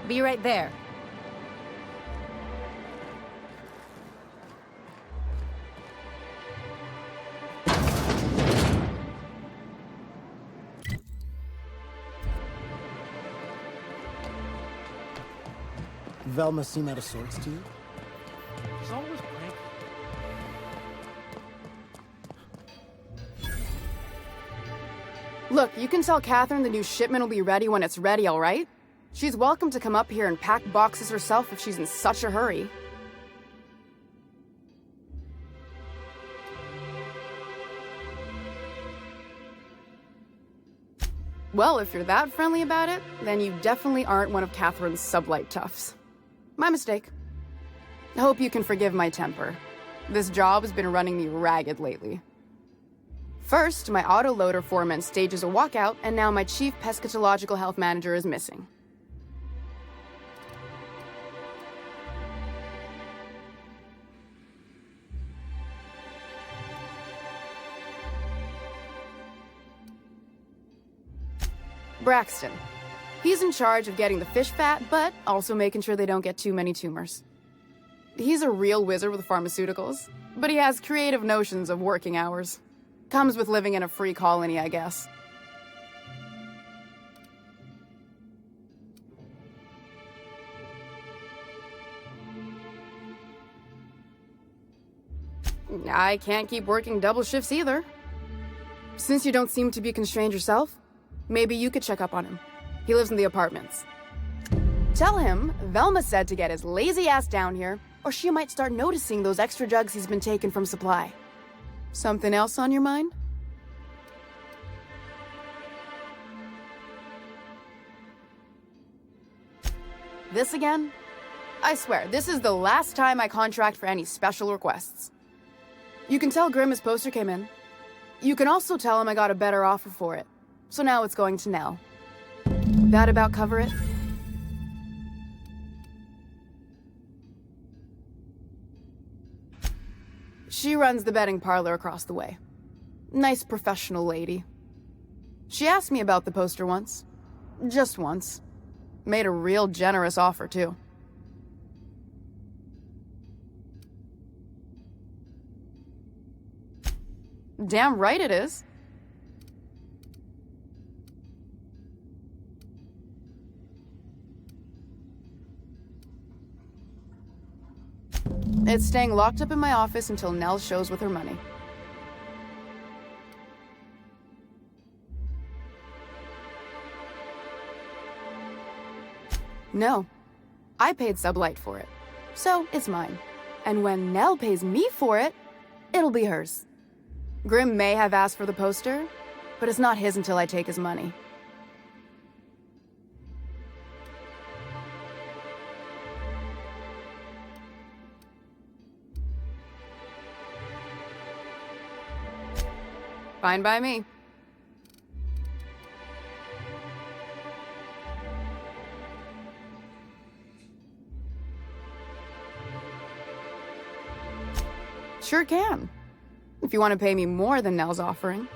Be right there. Velma seem out of sorts to you? She's always cranky. Look, you can tell Catherine the new shipment will be ready when it's ready, all right? She's welcome to come up here and pack boxes herself if she's in such a hurry. Well, if you're that friendly about it, then you definitely aren't one of Catherine's sublight toughs. My mistake. I hope you can forgive my temper. This job has been running me ragged lately. First, my autoloader foreman stages a walkout, and now my chief pescatological health manager is missing. Braxton. He's in charge of getting the fish fat, but also making sure they don't get too many tumors. He's a real wizard with pharmaceuticals, but he has creative notions of working hours. Comes with living in a free colony, I guess. I can't keep working double shifts either. Since you don't seem to be constrained yourself, maybe you could check up on him. He lives in the apartments. Tell him Velma said to get his lazy ass down here, or she might start noticing those extra drugs he's been taking from supply. Something else on your mind? This again? I swear, this is the last time I contract for any special requests. You can tell Grimm his poster came in. You can also tell him I got a better offer for it. So now it's going to Nell. That about cover it? She runs the betting parlor across the way. Nice professional lady. She asked me about the poster once. Just once. Made a real generous offer, too. Damn right it is. It's staying locked up in my office until Nell shows with her money. No. I paid Sublight for it. So, it's mine. And when Nell pays me for it, it'll be hers. Grimm may have asked for the poster, but it's not his until I take his money. Fine by me. Sure can. If you want to pay me more than Nell's offering.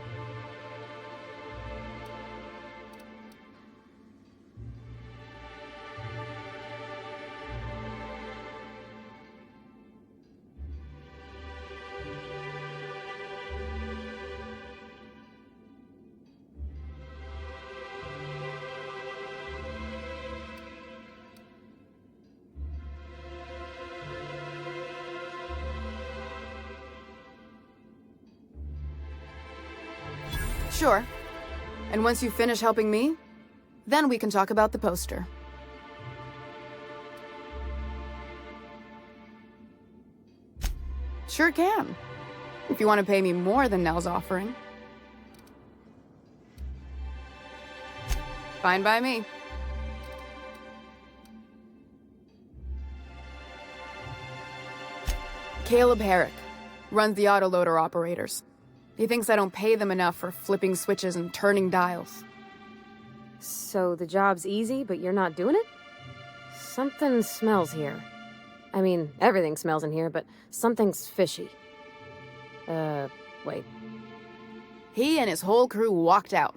Sure. And once you finish helping me, then we can talk about the poster. Sure can. If you want to pay me more than Nell's offering. Fine by me. Caleb Herrick runs the autoloader operators. He thinks I don't pay them enough for flipping switches and turning dials. So the job's easy, but you're not doing it? Something smells here. I mean, everything smells in here, but something's fishy. Wait. He and his whole crew walked out.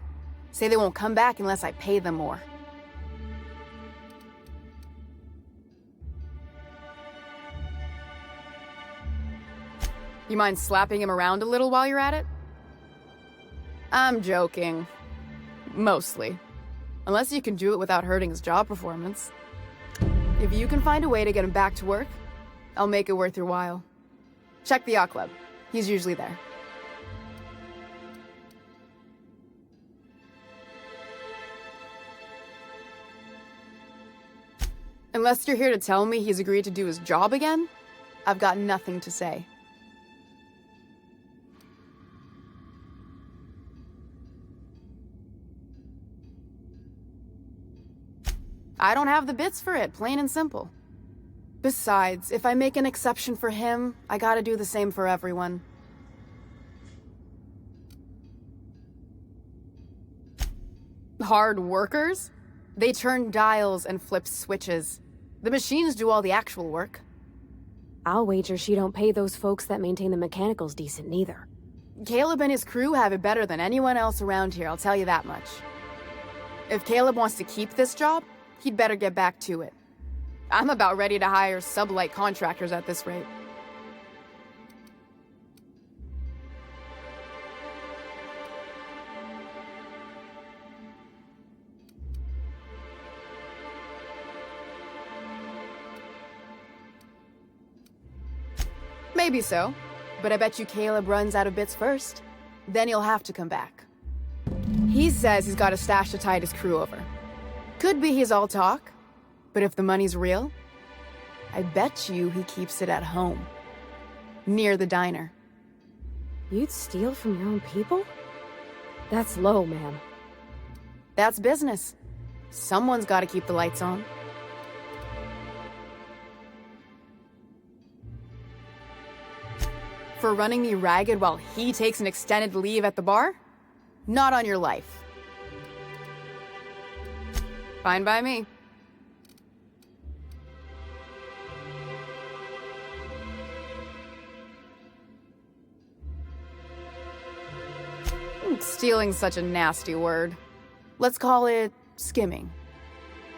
Say they won't come back unless I pay them more. You mind slapping him around a little while you're at it? I'm joking. Mostly. Unless you can do it without hurting his job performance. If you can find a way to get him back to work, I'll make it worth your while. Check the yacht club. He's usually there. Unless you're here to tell me he's agreed to do his job again, I've got nothing to say. I don't have the bits for it, plain and simple. Besides, if I make an exception for him, I gotta do the same for everyone. Hard workers? They turn dials and flip switches. The machines do all the actual work. I'll wager she don't pay those folks that maintain the mechanicals decent neither. Caleb and his crew have it better than anyone else around here, I'll tell you that much. If Caleb wants to keep this job, he'd better get back to it. I'm about ready to hire sublight contractors at this rate. Maybe so, but I bet you Caleb runs out of bits first. Then he'll have to come back. He says he's got a stash to tide his crew over. Could be he's all talk, but if the money's real, I bet you he keeps it at home. Near the diner. You'd steal from your own people? That's low, ma'am. That's business. Someone's gotta keep the lights on. For running me ragged while he takes an extended leave at the bar? Not on your life. Fine by me. Stealing's such a nasty word. Let's call it skimming.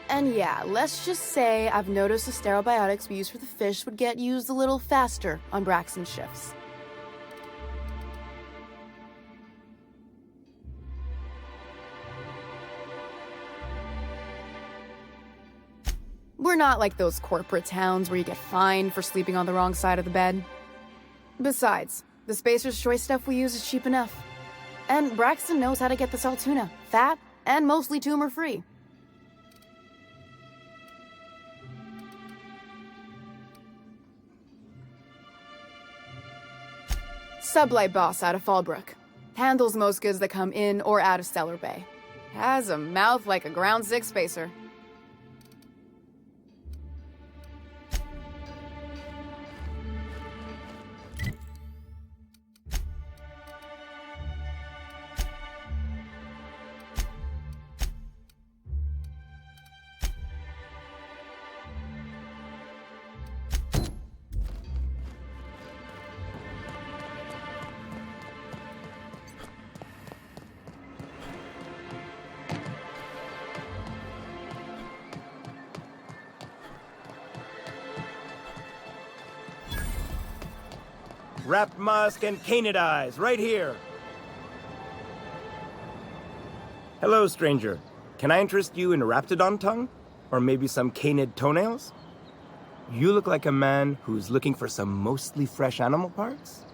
And yeah, let's just say I've noticed the stereobiotics we use for the fish would get used a little faster on Braxton's shifts. We're not like those corporate towns where you get fined for sleeping on the wrong side of the bed. Besides, the Spacer's Choice stuff we use is cheap enough. And Braxton knows how to get the Saltuna, fat and mostly tumor-free. Sublight boss out of Fallbrook. Handles most goods that come in or out of Stellar Bay. Has a mouth like a Ground 6 Spacer. Wrapped musk and canid eyes, right here. Hello, stranger. Can I interest you in a raptidon tongue? Or maybe some canid toenails? You look like a man who's looking for some mostly fresh animal parts?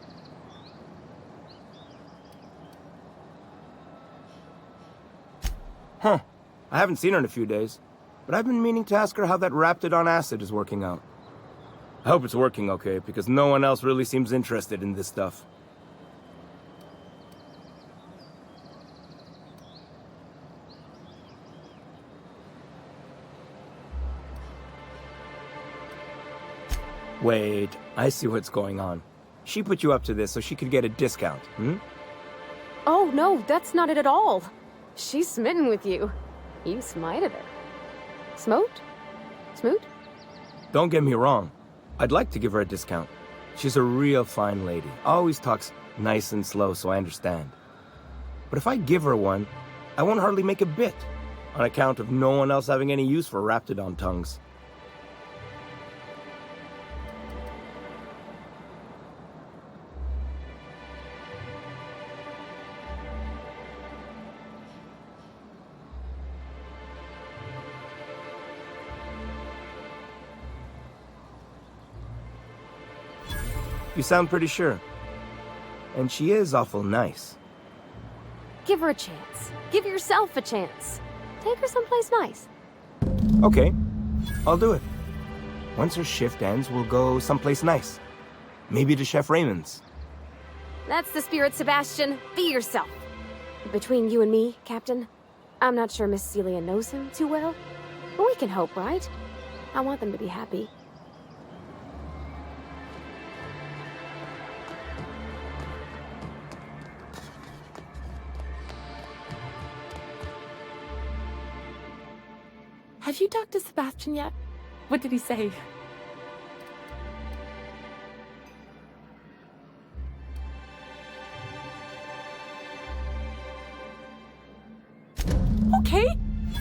Huh. I haven't seen her in a few days, but I've been meaning to ask her how that raptidon acid is working out. I hope it's working okay, because no one else really seems interested in this stuff. Wait, I see what's going on. She put you up to this so she could get a discount, hmm? Oh, no, that's not it at all. She's smitten with you. You smited her. Smote? Smoot? Don't get me wrong. I'd like to give her a discount. She's a real fine lady. Always talks nice and slow, so I understand. But if I give her one, I won't hardly make a bit, on account of no one else having any use for raptidon tongues. You sound pretty sure. And she is awful nice. Give her a chance. Give yourself a chance. Take her someplace nice. Okay, I'll do it. Once her shift ends, we'll go someplace nice. Maybe to Chef Raymond's. That's the spirit, Sebastian. Be yourself. Between you and me, Captain, I'm not sure Miss Celia knows him too well. But we can hope, right? I want them to be happy. Have you talked to Sebastian yet? What did he say? Okay,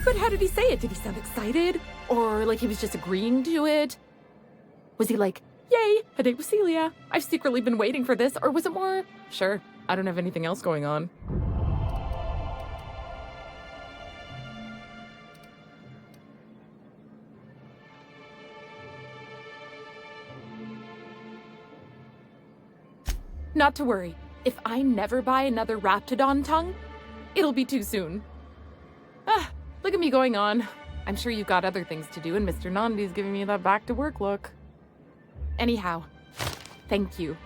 but how did he say it? Did he sound excited? Or like he was just agreeing to it? Was he like, yay, a date with Celia. I've secretly been waiting for this. Or was it more, sure, I don't have anything else going on. Not to worry. If I never buy another Raptidon tongue, it'll be too soon. Ah, look at me going on. I'm sure you've got other things to do, and Mr. Nandi's giving me that back-to-work look. Anyhow, thank you.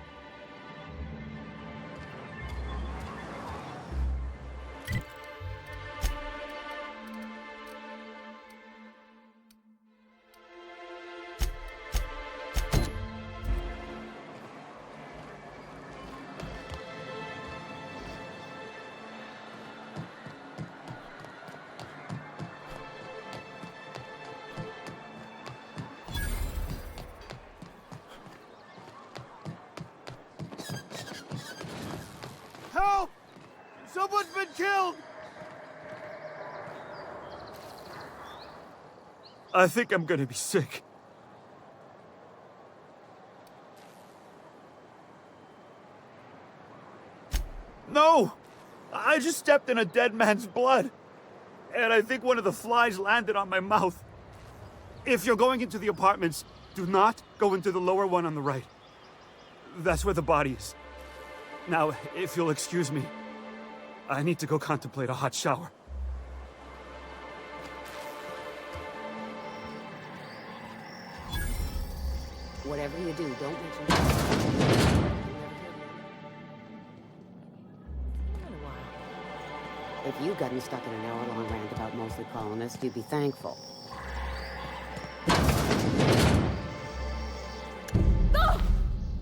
Help! Someone's been killed! I think I'm gonna be sick. No! I just stepped in a dead man's blood. And I think one of the flies landed on my mouth. If you're going into the apartments, do not go into the lower one on the right. That's where the body is. Now, if you'll excuse me, I need to go contemplate a hot shower. Whatever you do, don't mention If you'd gotten stuck in an hour-long rant about mostly colonists, you'd be thankful.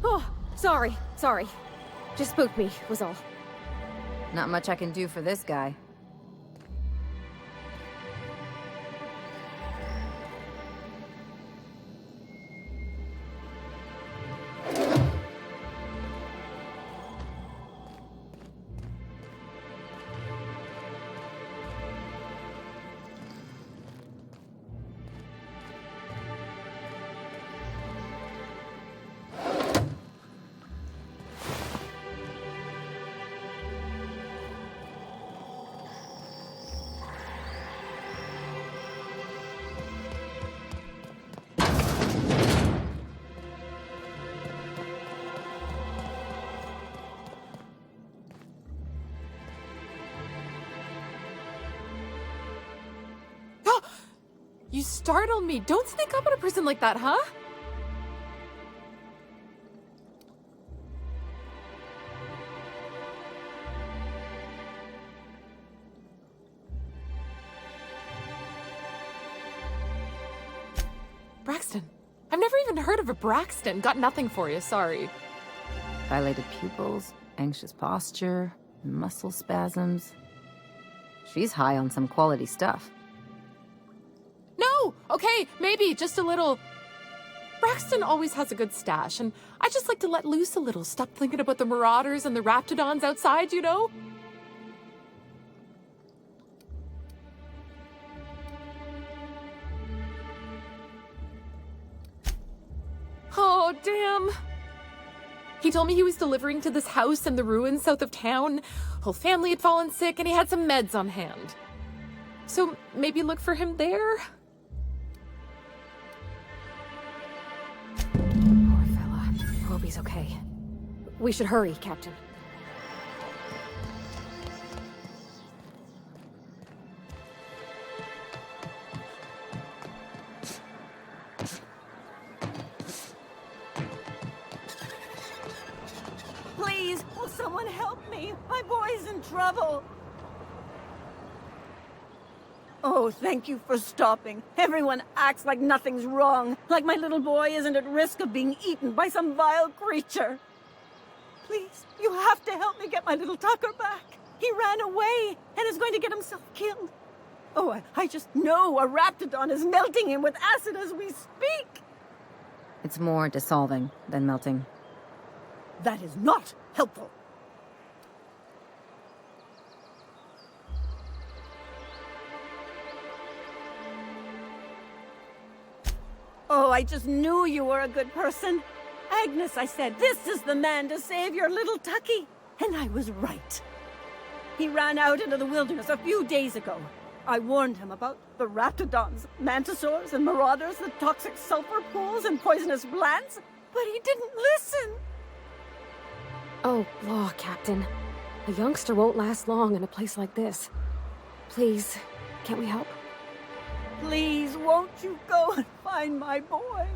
Oh, sorry. Just spooked me, was all. Not much I can do for this guy. You startled me. Don't sneak up on a person like that, huh? Braxton. I've never even heard of a Braxton. Got nothing for you, sorry. Dilated pupils, anxious posture, muscle spasms. She's high on some quality stuff. No! Okay, maybe, just a little. Braxton always has a good stash, and I just like to let loose a little. Stop thinking about the marauders and the raptidons outside, you know? Oh, damn. He told me he was delivering to this house in the ruins south of town. Whole family had fallen sick, and he had some meds on hand. So maybe look for him there? Poor fella. Hope he's okay. We should hurry, Captain. Please, will someone help me? My boy's in trouble. Oh, thank you for stopping. Everyone acts like nothing's wrong, like my little boy isn't at risk of being eaten by some vile creature. Please, you have to help me get my little Tucker back. He ran away and is going to get himself killed. Oh, I just know a Raptidon is melting him with acid as we speak. It's more dissolving than melting. That is not helpful. Oh, I just knew you were a good person. Agnes, I said, this is the man to save your little Tucky. And I was right. He ran out into the wilderness a few days ago. I warned him about the Raptidons, Mantisaurs, and Marauders, the toxic sulfur pools, and poisonous plants, but he didn't listen. Oh, law, Captain. A youngster won't last long in a place like this. Please, can't we help? Please, won't you go and find my boy?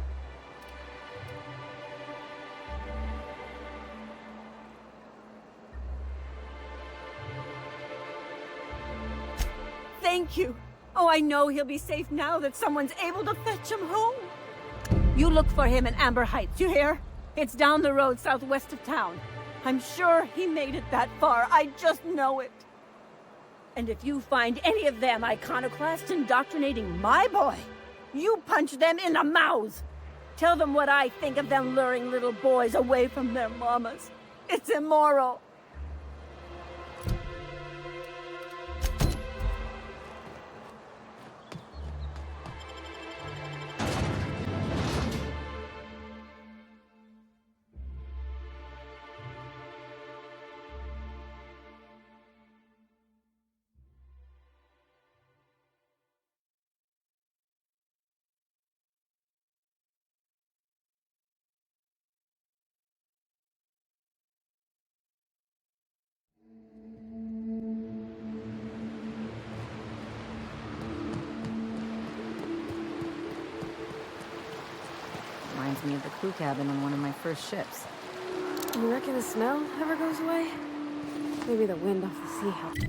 Thank you. Oh, I know he'll be safe now that someone's able to fetch him home. You look for him in Amber Heights, you hear? It's down the road southwest of town. I'm sure he made it that far. I just know it. And if you find any of them iconoclasts indoctrinating my boy, you punch them in the mouth. Tell them what I think of them luring little boys away from their mamas. It's immoral. Reminds me of the crew cabin on one of my first ships. You reckon the smell ever goes away? Maybe the wind off the sea helped.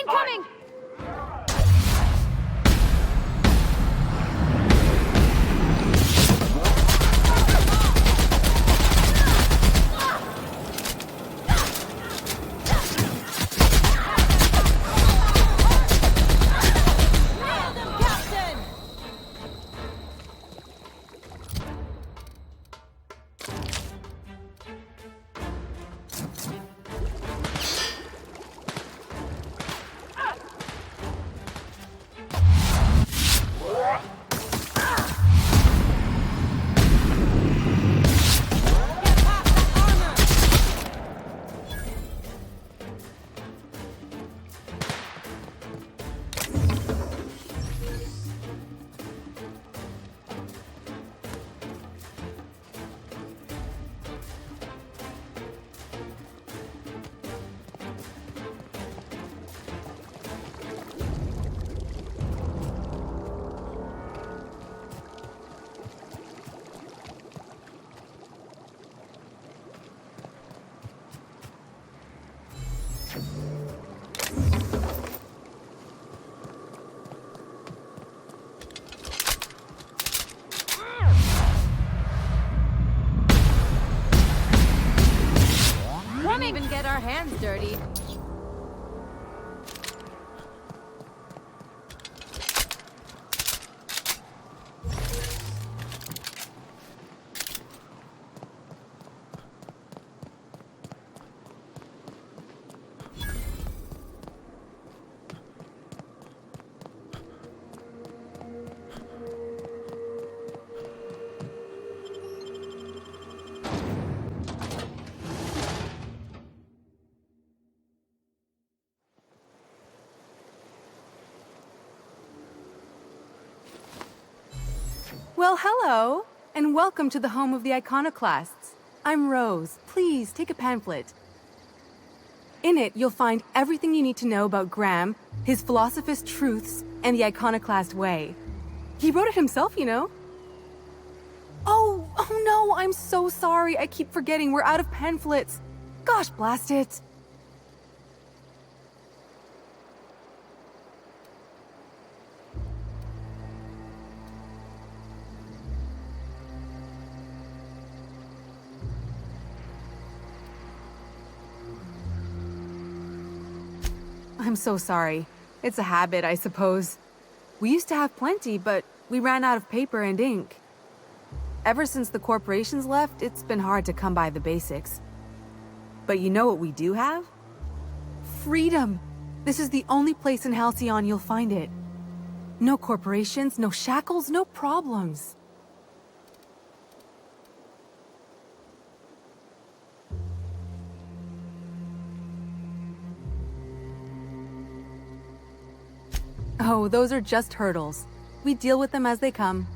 Incoming! Won't even get our hands dirty. Well, hello, and welcome to the home of the Iconoclasts. I'm Rose. Please, take a pamphlet. In it, you'll find everything you need to know about Graham, his Philosophist truths, and the Iconoclast way. He wrote it himself, you know. Oh no, I'm so sorry. I keep forgetting we're out of pamphlets. Gosh, blast it. I'm so sorry. It's a habit, I suppose. We used to have plenty, but we ran out of paper and ink. Ever since the corporations left, it's been hard to come by the basics. But you know what we do have? Freedom! This is the only place in Halcyon you'll find it. No corporations, no shackles, no problems. Oh, those are just hurdles. We deal with them as they come.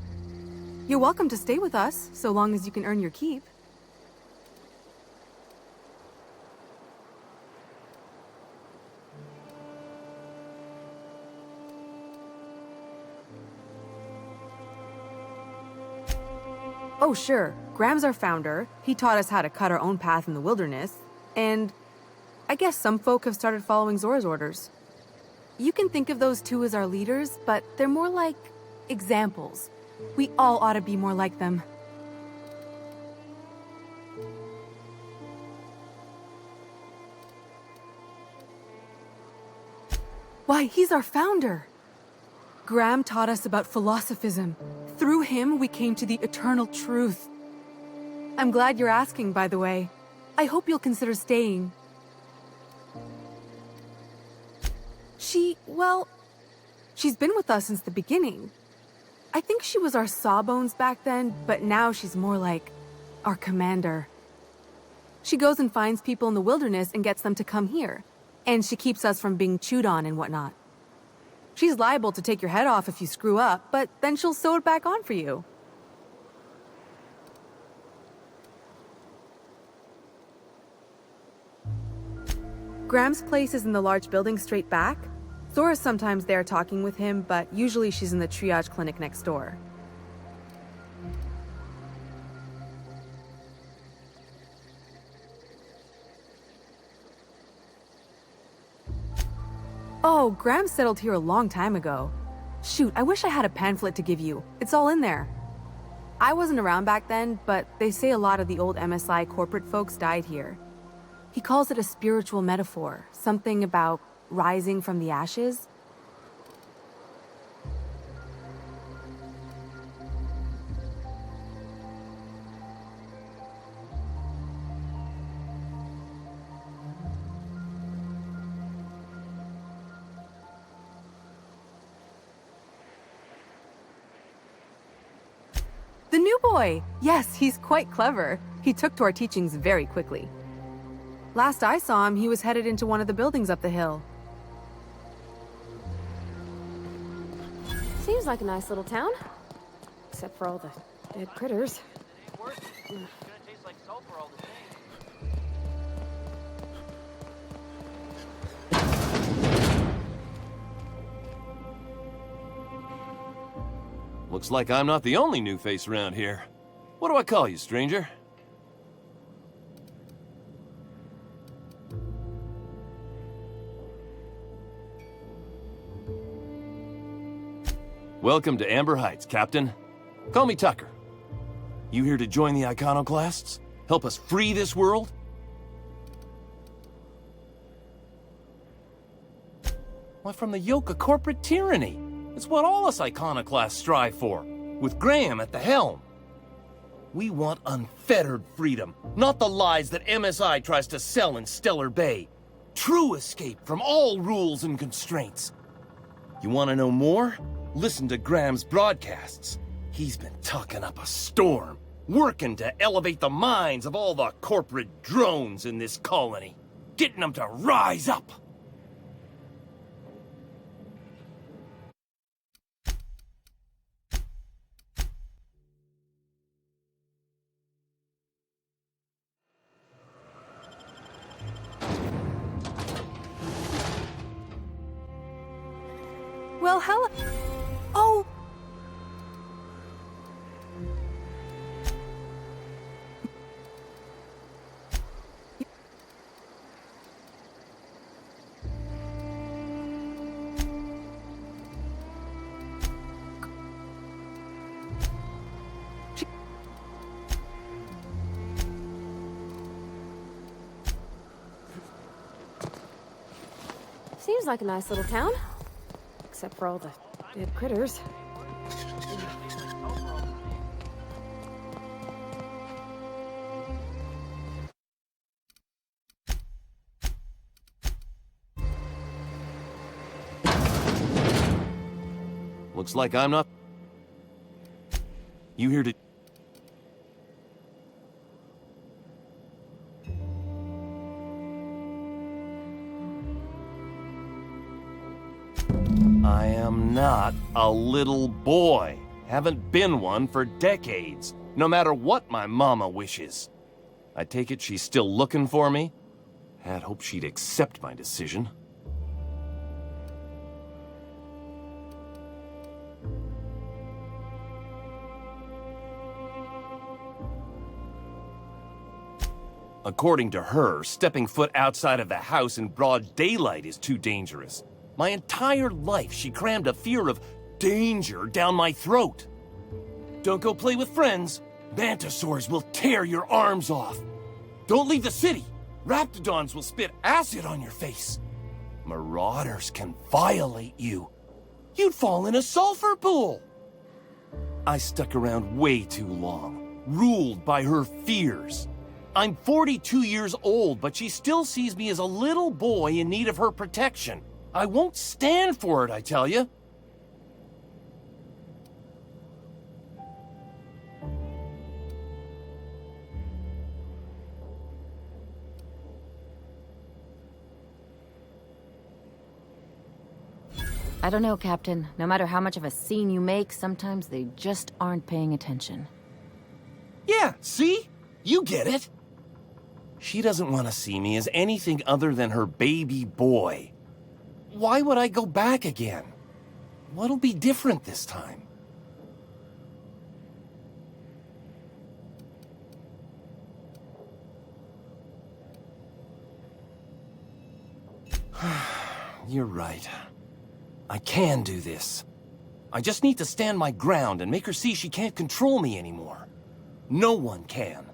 You're welcome to stay with us, so long as you can earn your keep. Oh, sure. Graham's our founder. He taught us how to cut our own path in the wilderness. And I guess some folk have started following Zora's orders. You can think of those two as our leaders, but they're more like examples. We all ought to be more like them. Why, he's our founder. Graham taught us about philosophism. Through him, we came to the eternal truth. I'm glad you're asking, by the way. I hope you'll consider staying. Well, she's been with us since the beginning. I think she was our sawbones back then, but now she's more like our commander. She goes and finds people in the wilderness and gets them to come here, and she keeps us from being chewed on and whatnot. She's liable to take your head off if you screw up, but then she'll sew it back on for you. Graham's place is in the large building straight back. Zora's sometimes there talking with him, but usually she's in the triage clinic next door. Oh, Graham settled here a long time ago. Shoot, I wish I had a pamphlet to give you. It's all in there. I wasn't around back then, but they say a lot of the old MSI corporate folks died here. He calls it a spiritual metaphor, something about rising from the ashes. The new boy! Yes, he's quite clever. He took to our teachings very quickly. Last I saw him, he was headed into one of the buildings up the hill. Seems like a nice little town. Except for all the dead critters. Looks like I'm not the only new face around here. What do I call you, stranger? Welcome to Amber Heights, Captain. Call me Tucker. You here to join the Iconoclasts? Help us free this world? Why, from the yoke of corporate tyranny. It's what all us Iconoclasts strive for, with Graham at the helm. We want unfettered freedom, not the lies that MSI tries to sell in Stellar Bay. True escape from all rules and constraints. You want to know more? Listen to Graham's broadcasts. He's been talking up a storm, working to elevate the minds of all the corporate drones in this colony, getting them to rise up. Well, hello. Oh! Seems like a nice little town. Except for all the dead critters. Looks like I'm not... You here to... I am not a little boy. Haven't been one for decades, no matter what my mama wishes. I take it she's still looking for me? Had hoped she'd accept my decision. According to her, stepping foot outside of the house in broad daylight is too dangerous. My entire life, she crammed a fear of danger down my throat. Don't go play with friends. Mantisaurs will tear your arms off. Don't leave the city. Raptidons will spit acid on your face. Marauders can violate you. You'd fall in a sulfur pool. I stuck around way too long, ruled by her fears. I'm 42 years old, but she still sees me as a little boy in need of her protection. I won't stand for it, I tell you. I don't know, Captain. No matter how much of a scene you make, sometimes they just aren't paying attention. Yeah, see? You get it. She doesn't want to see me as anything other than her baby boy. Why would I go back again? What'll be different this time? You're right. I can do this. I just need to stand my ground and make her see she can't control me anymore. No one can.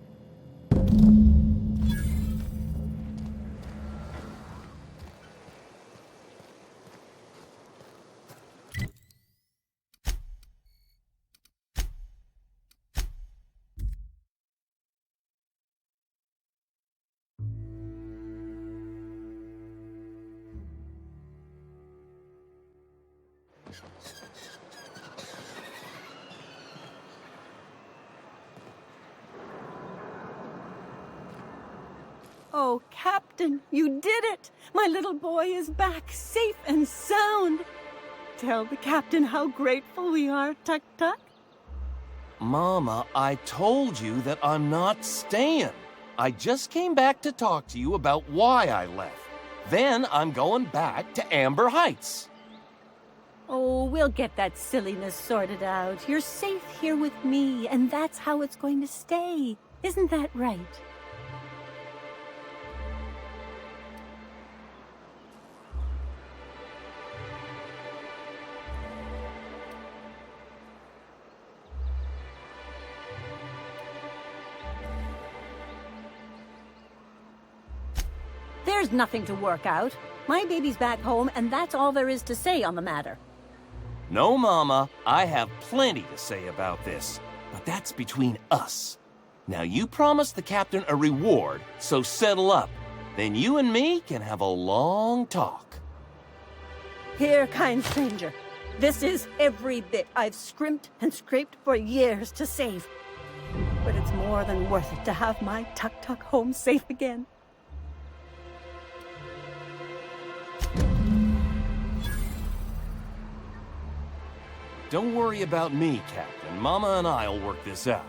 Oh, Captain, you did it! My little boy is back, safe and sound. Tell the captain how grateful we are, Tuk-Tuk. Mama, I told you that I'm not staying. I just came back to talk to you about why I left. Then I'm going back to Amber Heights. Oh, we'll get that silliness sorted out. You're safe here with me, and that's how it's going to stay. Isn't that right? There's nothing to work out. My baby's back home, and that's all there is to say on the matter. No, Mama, I have plenty to say about this, but that's between us. Now you promised the captain a reward, so settle up. Then you and me can have a long talk. Here, kind stranger. This is every bit I've scrimped and scraped for years to save. But it's more than worth it to have my Tuk-Tuk home safe again. Don't worry about me, Captain. Mama and I'll work this out.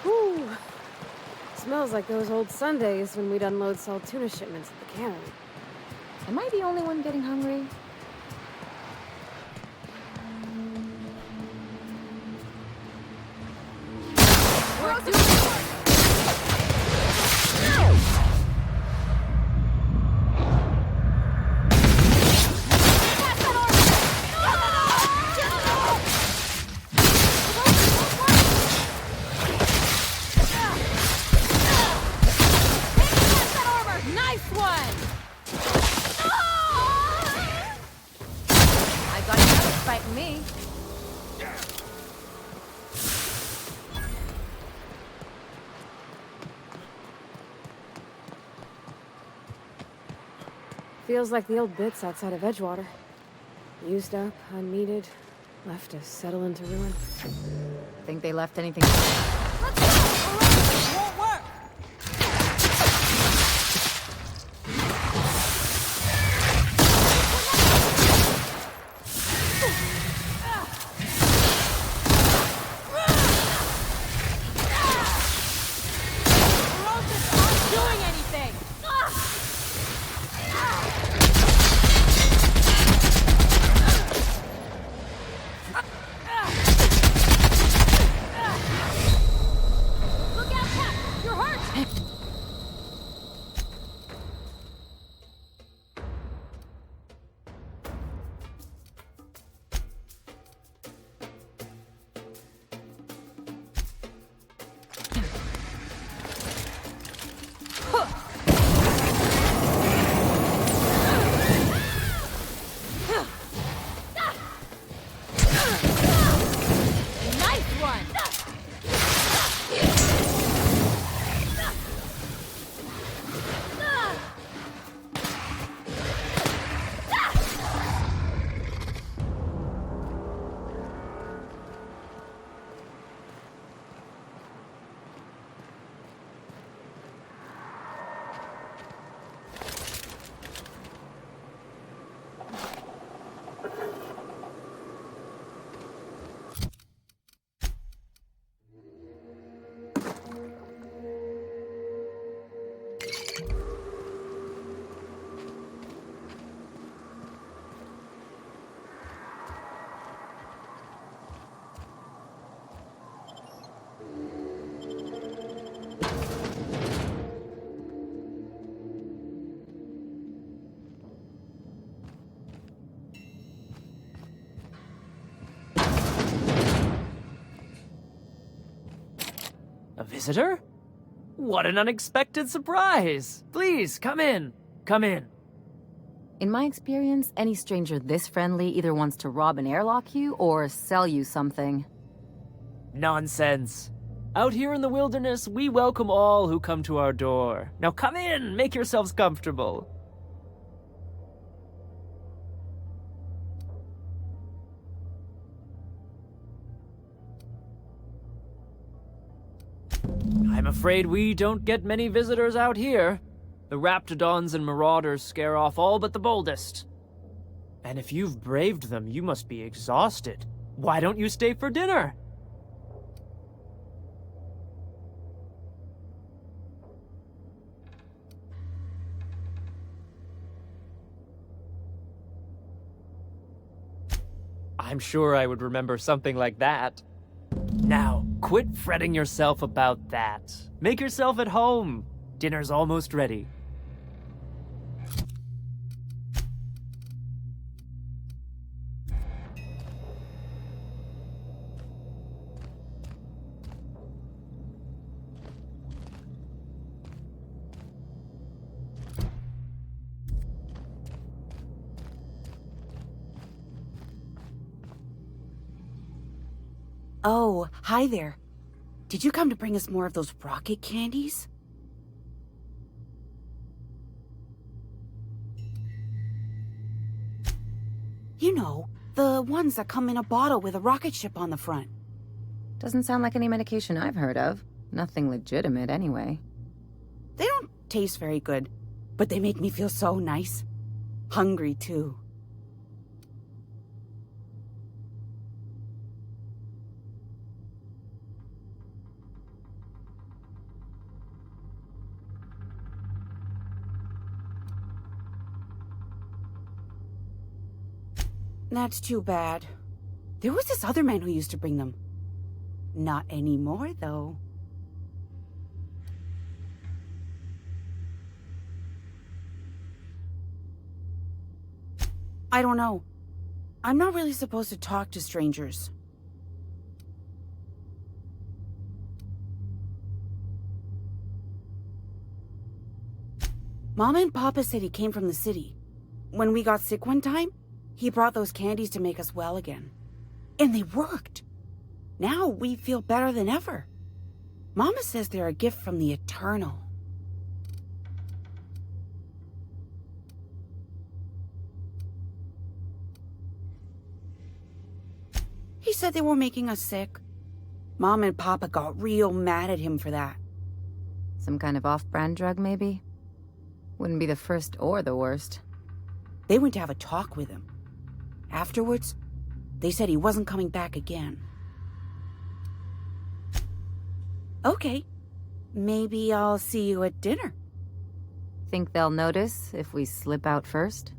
Whew. Smells like those old Sundays when we'd unload salt tuna shipments at the cannery. Am I the only one getting hungry? Feels like the old bits outside of Edgewater. Used up, unneeded, left to settle into ruin. Think they left anything? Let's go! It won't work! visitor? What an unexpected surprise! Please, come in. Come in. In my experience, any stranger this friendly either wants to rob and airlock you or sell you something. Nonsense. Out here in the wilderness, we welcome all who come to our door. Now come in, make yourselves comfortable. I'm afraid we don't get many visitors out here. The Raptidons and Marauders scare off all but the boldest. And if you've braved them, you must be exhausted. Why don't you stay for dinner? I'm sure I would remember something like that. Now, quit fretting yourself about that. Make yourself at home. Dinner's almost ready. Oh, hi there. Did you come to bring us more of those rocket candies? You know, the ones that come in a bottle with a rocket ship on the front. Doesn't sound like any medication I've heard of. Nothing legitimate, anyway. They don't taste very good, but they make me feel so nice. Hungry, too. That's too bad. There was this other man who used to bring them. Not anymore, though. I don't know. I'm not really supposed to talk to strangers. Mama and Papa said he came from the city. When we got sick one time, he brought those candies to make us well again. And they worked. Now we feel better than ever. Mama says they're a gift from the Eternal. He said they were making us sick. Mom and Papa got real mad at him for that. Some kind of off-brand drug, maybe? Wouldn't be the first or the worst. They went to have a talk with him. Afterwards, they said he wasn't coming back again. Okay, maybe I'll see you at dinner. Think they'll notice if we slip out first?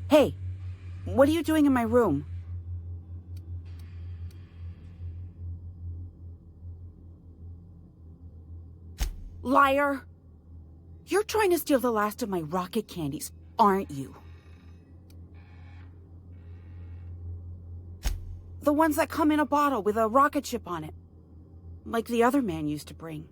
Hey, what are you doing in my room? Liar! You're trying to steal the last of my rocket candies, aren't you? The ones that come in a bottle with a rocket ship on it. Like the other man used to bring.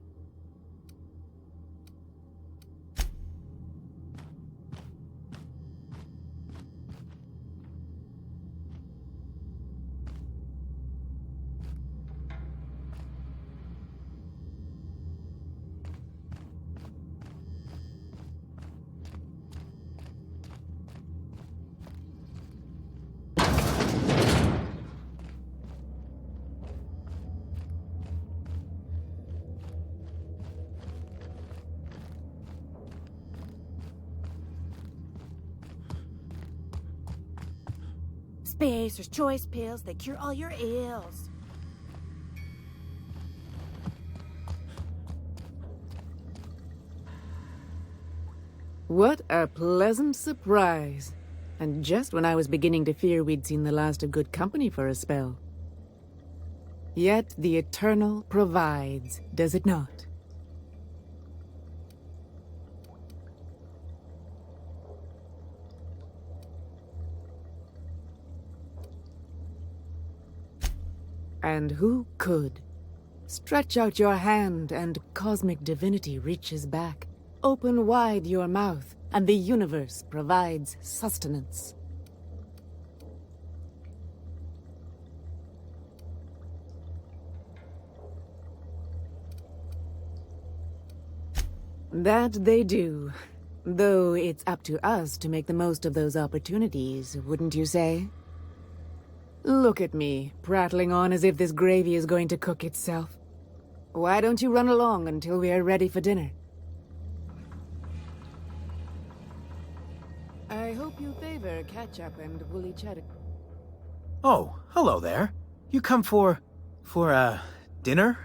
Spacer's Choice pills, they cure all your ills. What a pleasant surprise. And just when I was beginning to fear we'd seen the last of good company for a spell. Yet the Eternal provides, does it not? And who could? Stretch out your hand, and cosmic divinity reaches back. Open wide your mouth, and the universe provides sustenance. That they do. Though it's up to us to make the most of those opportunities, wouldn't you say? Look at me, prattling on as if this gravy is going to cook itself. Why don't you run along until we are ready for dinner? I hope you favor ketchup and woolly cheddar. Oh, hello there. You come for dinner?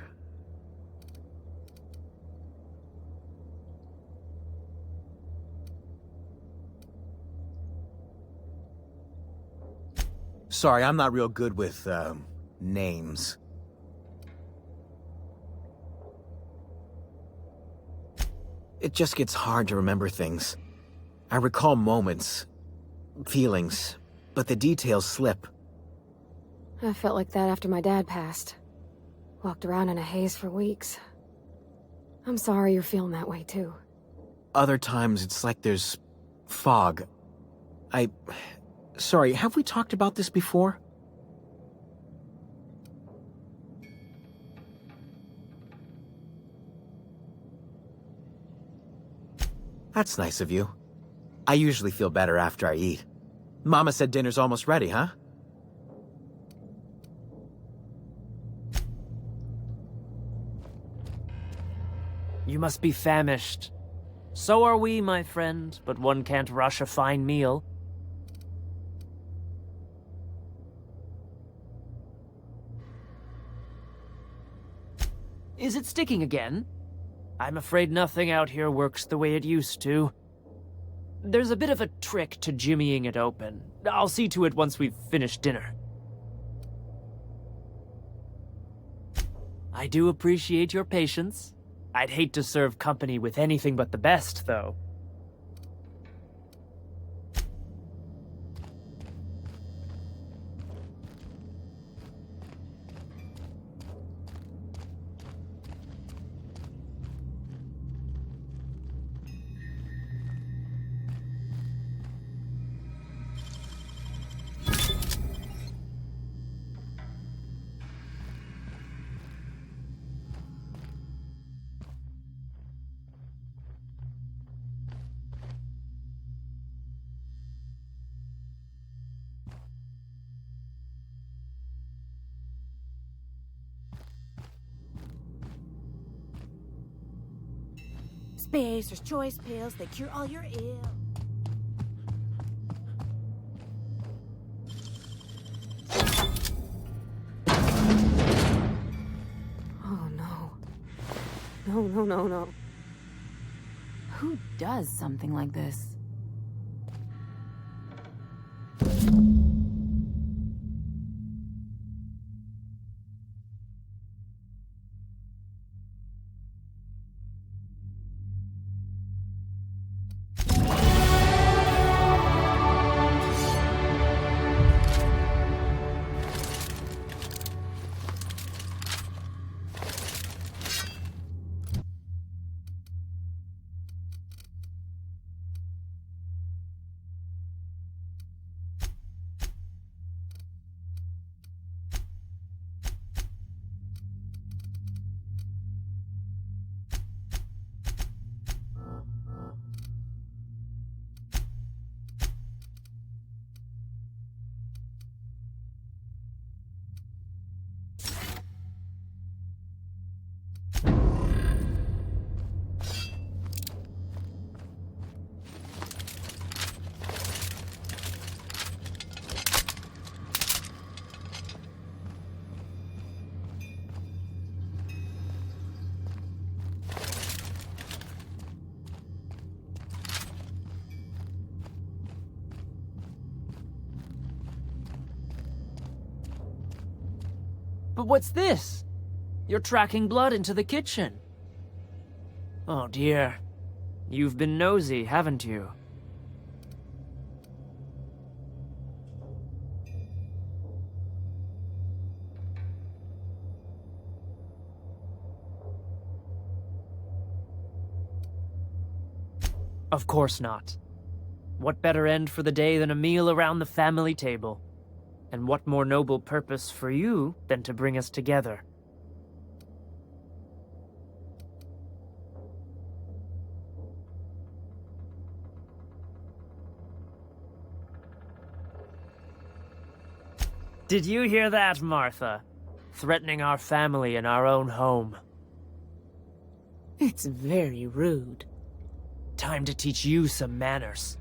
Sorry, I'm not real good with, names. It just gets hard to remember things. I recall moments, feelings, but the details slip. I felt like that after my dad passed. Walked around in a haze for weeks. I'm sorry you're feeling that way, too. Other times, it's like there's fog. Sorry, have we talked about this before? That's nice of you. I usually feel better after I eat. Mama said dinner's almost ready, huh? You must be famished. So are we, my friend, but one can't rush a fine meal. Is it sticking again? I'm afraid nothing out here works the way it used to. There's a bit of a trick to jimmying it open. I'll see to it once we've finished dinner. I do appreciate your patience. I'd hate to serve company with anything but the best, though. Spacer's choice pills, they cure all your ill. Oh, no. No. Who does something like this? But what's this? You're tracking blood into the kitchen. Oh dear. You've been nosy, haven't you? Of course not. What better end for the day than a meal around the family table? And what more noble purpose for you than to bring us together? Did you hear that, Martha? Threatening our family in our own home. It's very rude. Time to teach you some manners.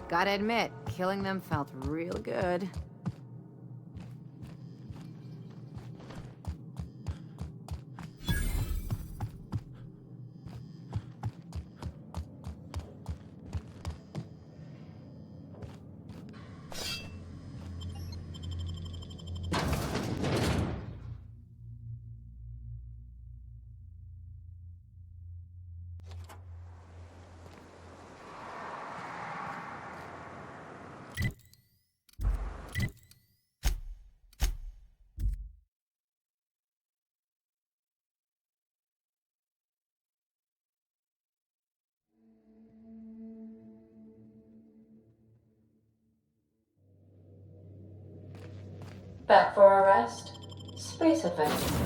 Gotta admit, killing them felt real good. Back for a rest? Space adventure.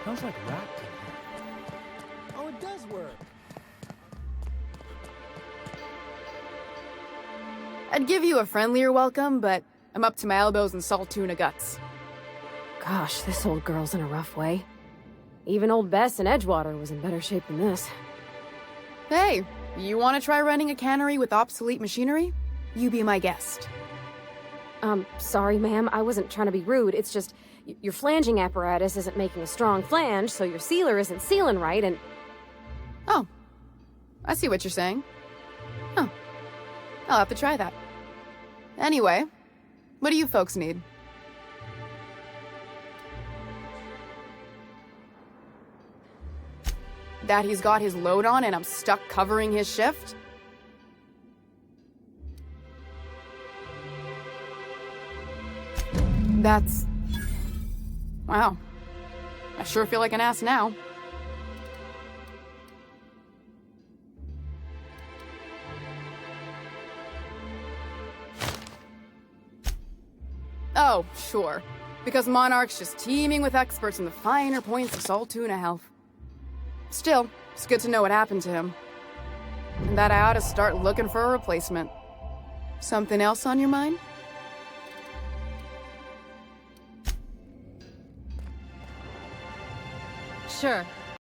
Smells like rat in here. Oh, it does work. I'd give you a friendlier welcome, but I'm up to my elbows in salt tuna guts. Gosh, this old girl's in a rough way. Even old Bess in Edgewater was in better shape than this. Hey, you want to try running a cannery with obsolete machinery? You be my guest. Sorry, ma'am. I wasn't trying to be rude. It's just, your flanging apparatus isn't making a strong flange, so your sealer isn't sealing right, and... Oh. I see what you're saying. Huh. I'll have to try that. Anyway, what do you folks need? That he's got his load on and I'm stuck covering his shift? That's... Wow. I sure feel like an ass now. Oh, sure. Because Monarch's just teeming with experts in the finer points of salt tuna health. Still, it's good to know what happened to him. And that I ought to start looking for a replacement. Something else on your mind? Sure.